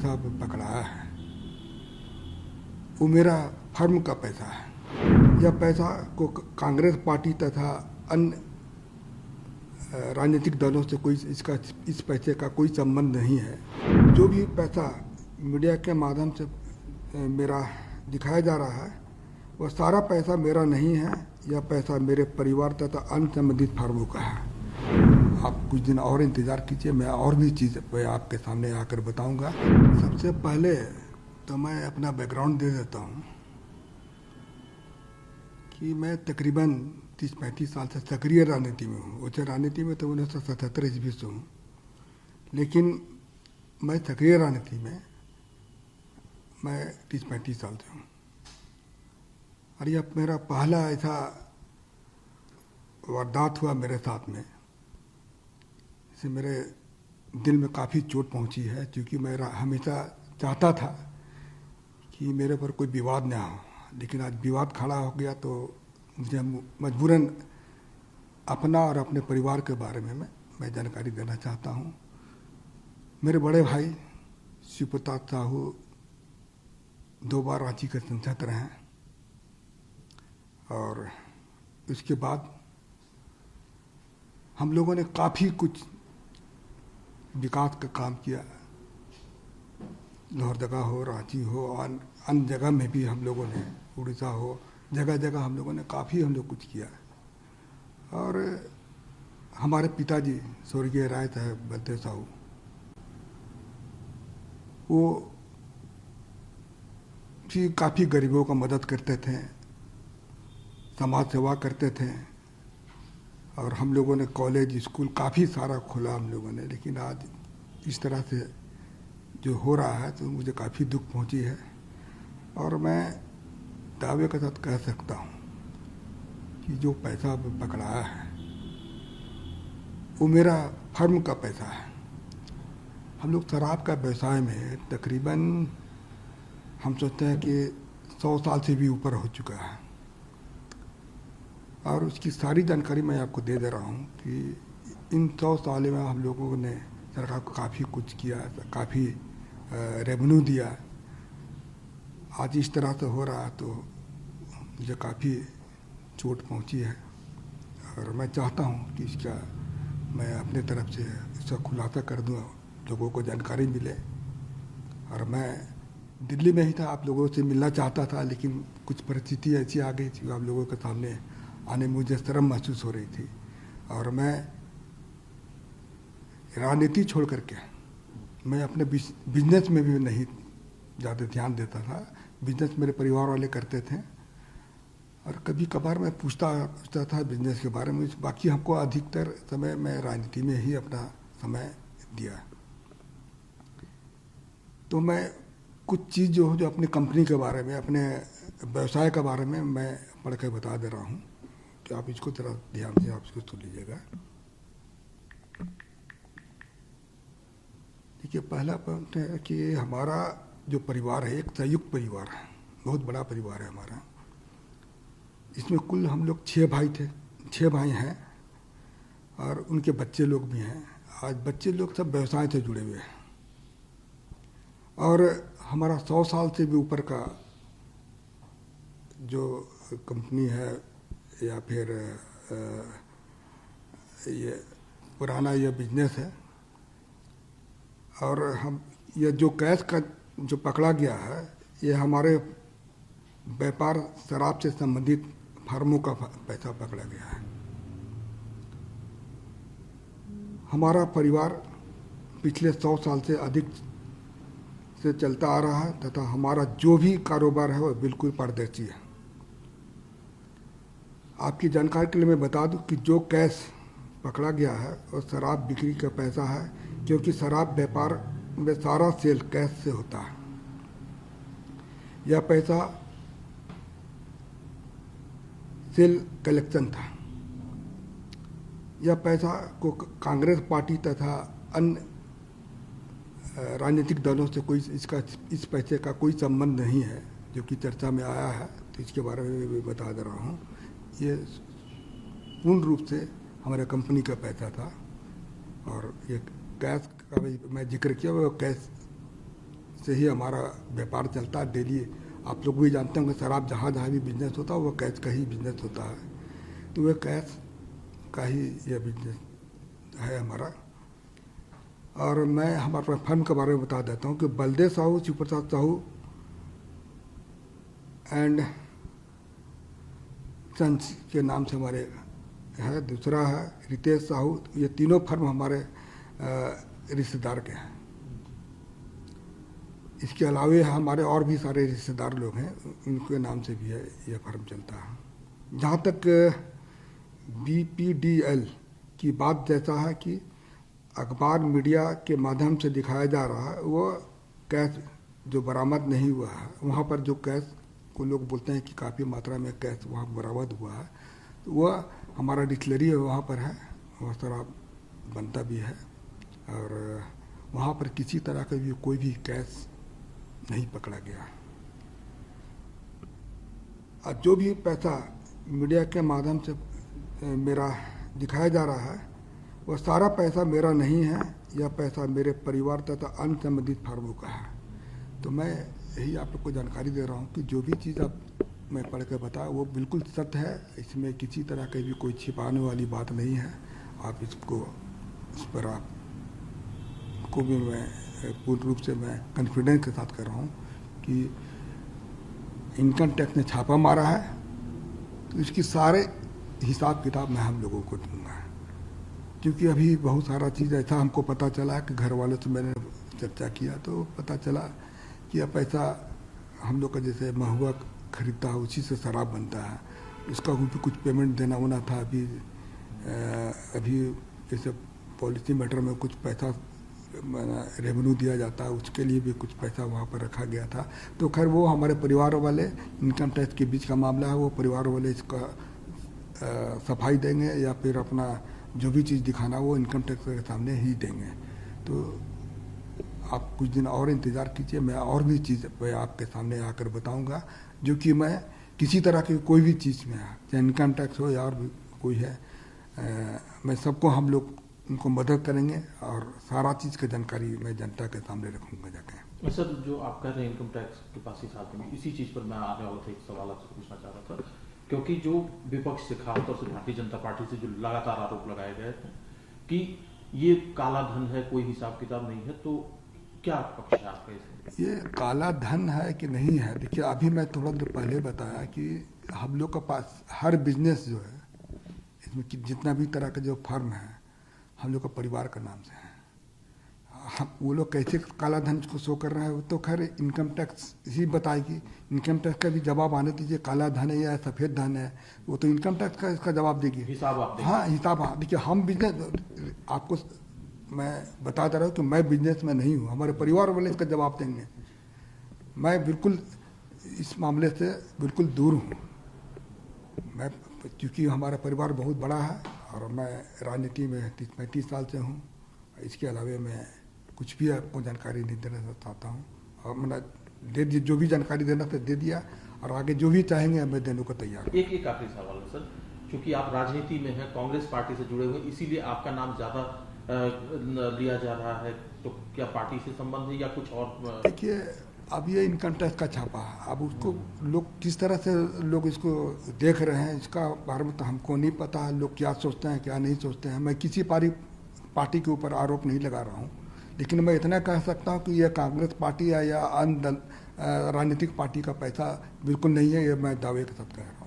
पैसा पकड़ाया है वो मेरा फर्म का पैसा है। यह पैसा को कांग्रेस पार्टी तथा अन्य राजनीतिक दलों से कोई इस पैसे का कोई संबंध नहीं है। जो भी पैसा मीडिया के माध्यम से मेरा दिखाया जा रहा है वह सारा पैसा मेरा नहीं है। यह पैसा मेरे परिवार तथा अन्य संबंधित फर्मों का है। आप कुछ दिन और इंतज़ार कीजिए, मैं और भी चीज़ मैं आपके सामने आकर बताऊंगा। सबसे पहले तो मैं अपना बैकग्राउंड दे देता हूं कि मैं तकरीबन 30-35 साल से सक्रिय राजनीति में हूँ। वैसे राजनीति में तो 1977 ईस्वी से हूँ, लेकिन मैं सक्रिय राजनीति में मैं 30-35 साल से हूँ। और यह मेरा पहला ऐसा वारदात हुआ मेरे साथ में, इससे मेरे दिल में काफ़ी चोट पहुँची है, क्योंकि मैं हमेशा चाहता था कि मेरे पर कोई विवाद ना हो, लेकिन आज विवाद खड़ा हो गया तो मुझे मजबूरन अपना और अपने परिवार के बारे में मैं जानकारी देना चाहता हूँ। मेरे बड़े भाई शिव प्रताप साहू 2 बार रांची के सांसद रहे हैं, और इसके बाद हम लोगों ने काफ़ी कुछ विकास का काम किया। लोहरदगा हो, रांची हो, अन्य जगह में भी हम लोगों ने, उड़ीसा हो, जगह जगह हम लोगों ने काफ़ी कुछ किया। और हमारे पिताजी स्वर्गीय राय साहब बलदेव साहू, वो भी काफ़ी गरीबों का मदद करते थे, समाज सेवा करते थे, और हम लोगों ने कॉलेज स्कूल काफ़ी सारा खोला हम लोगों ने। लेकिन आज इस तरह से जो हो रहा है तो मुझे काफ़ी दुख पहुंची है, और मैं दावे के साथ कह सकता हूं कि जो पैसा पकड़ाया है वो मेरा फर्म का पैसा है। हम लोग शराब का व्यवसाय में तकरीबन हम सोचते हैं कि 100 साल से भी ऊपर हो चुका है, और उसकी सारी जानकारी मैं आपको दे रहा हूँ कि इन 100 साल में हम लोगों ने सरकार को काफ़ी कुछ किया, काफ़ी रेवेन्यू दिया। आज इस तरह से हो रहा तो मुझे काफ़ी चोट पहुंची है, और मैं चाहता हूं कि इसका मैं अपने तरफ से इसका खुलासा कर दूं, लोगों को जानकारी मिले। और मैं दिल्ली में ही था, आप लोगों से मिलना चाहता था, लेकिन कुछ परिस्थिति ऐसी आ गई थी, आप लोगों के सामने आने में मुझे शर्म महसूस हो रही थी। और मैं राजनीति छोड़ करके मैं अपने बिजनेस में भी नहीं ज़्यादा ध्यान देता था। बिजनेस मेरे परिवार वाले करते थे, और कभी कभार मैं पूछता था बिजनेस के बारे में। बाकी हमको अधिकतर समय मैं राजनीति में ही अपना समय दिया। तो मैं कुछ चीज़ जो अपनी कंपनी के बारे में, अपने व्यवसाय के बारे में मैं पढ़ के बता दे रहा हूँ, कि आप इसको जरा ध्यान से आप इसको सुन लीजिएगा। देखिए, पहला पॉइंट है कि हमारा जो परिवार है एक संयुक्त परिवार है, बहुत बड़ा परिवार है हमारा। इसमें कुल हम लोग 6 भाई थे, 6 भाई हैं, और उनके बच्चे लोग भी हैं। आज बच्चे लोग सब व्यवसाय से जुड़े हुए हैं, और हमारा 100 साल से भी ऊपर का जो कंपनी है, या फिर ये पुराना ये बिजनेस है। और हम ये जो कैश का जो पकड़ा गया है, ये हमारे व्यापार शराब से संबंधित फर्मों का पैसा पकड़ा गया है। हमारा परिवार पिछले 100 साल से अधिक से चलता आ रहा है, तथा हमारा जो भी कारोबार है वो बिल्कुल पारदर्शी है। आपकी जानकारी के लिए मैं बता दूं कि जो कैश पकड़ा गया है वो शराब बिक्री का पैसा है, क्योंकि शराब व्यापार में सारा सेल कैश से होता है। यह पैसा सेल कलेक्शन था। यह पैसा को कांग्रेस पार्टी तथा अन्य राजनीतिक दलों से इस पैसे का कोई संबंध नहीं है, जो कि चर्चा में आया है। तो इसके बारे में मैं बता दे रहा हूँ। ये पूर्ण रूप से हमारे कंपनी का पैसा था, और ये कैश का भी मैं जिक्र किया, वो कैश से ही हमारा व्यापार चलता है डेली। आप लोग भी जानते होंगे शराब जहाँ जहाँ भी बिजनेस होता है वो कैश का ही बिजनेस होता है, तो वह कैश का ही यह बिजनेस है हमारा। और मैं हमारे फर्म के बारे में बता देता हूँ कि बलदेव साहू, शिवप्रसाद साहू एंड सन्स के नाम से हमारे है। दूसरा है रितेश साहू। ये तीनों फर्म हमारे रिश्तेदार के हैं। इसके अलावे हमारे और भी सारे रिश्तेदार लोग हैं, उनके नाम से भी है यह फर्म चलता है। जहाँ तक BPDL की बात जैसा है कि अखबार मीडिया के माध्यम से दिखाया जा रहा है, वो कैश जो बरामद नहीं हुआ है, वहाँ पर जो कैश को लोग बोलते हैं कि काफ़ी मात्रा में कैश वहाँ बरामद हुआ है, तो वह हमारा डिस्टिलरी वहाँ पर है, वहाँ शराब बनता भी है और वहाँ पर किसी तरह का भी कोई भी कैश नहीं पकड़ा गया। और जो भी पैसा मीडिया के माध्यम से मेरा दिखाया जा रहा है, वह सारा पैसा मेरा नहीं है, यह पैसा मेरे परिवार तथा अन्य संबंधित फर्मों का है। तो मैं यही आप लोग को जानकारी दे रहा हूँ कि जो भी चीज़ अब मैं पढ़ के बताया वो बिल्कुल सत्य है, इसमें किसी तरह की भी कोई छिपाने वाली बात नहीं है। आप इसको इस पर आपको भी मैं पूर्ण रूप से मैं कॉन्फिडेंस के साथ कर रहा हूँ कि इनकम टैक्स ने छापा मारा है, तो इसकी सारे हिसाब किताब मैं हम लोगों को दूंगा। क्योंकि अभी बहुत सारा चीज़ ऐसा हमको पता चला कि घर वालों से मैंने चर्चा किया तो पता चला कि अब पैसा हम लोग का जैसे महुआ खरीदता है उसी से शराब बनता है, इसका भी कुछ पेमेंट देना होना था। अभी जैसे पॉलिसी मैटर में कुछ पैसा रेवेन्यू दिया जाता है, उसके लिए भी कुछ पैसा वहाँ पर रखा गया था। तो खैर वो हमारे परिवार वाले, इनकम टैक्स के बीच का मामला है, वो परिवार वाले इसका सफाई देंगे या फिर अपना जो भी चीज़ दिखाना वो इनकम टैक्स के सामने ही देंगे। तो आप कुछ दिन और इंतज़ार कीजिए, मैं और भी चीज़ मैं आपके सामने आकर बताऊंगा, जो कि मैं किसी तरह की कोई भी चीज़ में, चाहे इनकम टैक्स हो या और भी कोई है, मैं सबको हम लोग उनको मदद करेंगे और सारा चीज़ की जानकारी मैं जनता के सामने रखूँगा जाके। सर, जो आप कह रहे हैं इनकम टैक्स के पास ही साथ में, इसी चीज़ पर मैं आने वाला था, एक सवाल आपसे पूछना चाह रहा था। क्योंकि जो विपक्ष से, खासतौर से भारतीय जनता पार्टी से जो लगातार आरोप लगाए गए हैं कि ये काला धन है, कोई हिसाब किताब नहीं है, तो क्या पक्ष है आपका इसमें? ये काला धन है कि नहीं है, देखिए अभी मैं थोड़ा देर पहले बताया कि हम लोग के पास हर बिजनेस जो है, इसमें जितना भी तरह का जो फर्म है हम लोग का परिवार का नाम से है। हम वो लोग कैसे काला धन को शो कर रहे हैं वो तो खैर इनकम टैक्स ही बताएगी। इनकम टैक्स का भी जवाब आने दीजिए, काला धन है या सफ़ेद धन है, वो तो इनकम टैक्स का इसका जवाब देगी, हिसाब आप देंगे। हाँ हिसाब। हाँ देखिए, हम बिजनेस, आपको मैं बता दे रहा हूँ कि मैं बिजनेस में नहीं हूँ, हमारे परिवार वाले इसका जवाब देंगे। मैं बिल्कुल इस मामले से बिल्कुल दूर हूँ। मैं क्योंकि हमारा परिवार बहुत बड़ा है और मैं राजनीति में 35 साल से हूँ। इसके अलावा मैं कुछ भी आपको जानकारी नहीं देना चाहता हूँ, और मैंने दे दी जो भी जानकारी देना था दे दिया, और आगे जो भी चाहेंगे मैं देने को तैयार हूँ। एक आखिरी सवाल है सर, क्योंकि आप राजनीति में हैं, कांग्रेस पार्टी से जुड़े हुए, इसीलिए आपका नाम ज़्यादा लिया जा रहा है, तो क्या पार्टी से संबंध है या कुछ और? देखिए, अब ये इनकम टैक्स का छापा है, अब उसको लोग किस तरह से लोग इसको देख रहे हैं इसका बारे में तो हमको नहीं पता है, लोग क्या सोचते हैं क्या नहीं सोचते हैं। मैं किसी पार्टी के ऊपर आरोप नहीं लगा रहा हूँ, लेकिन मैं इतना कह सकता हूँ कि यह कांग्रेस पार्टी है या अन्य राजनीतिक पार्टी का पैसा बिल्कुल नहीं है, ये मैं दावे के साथ कह रहा हूँ।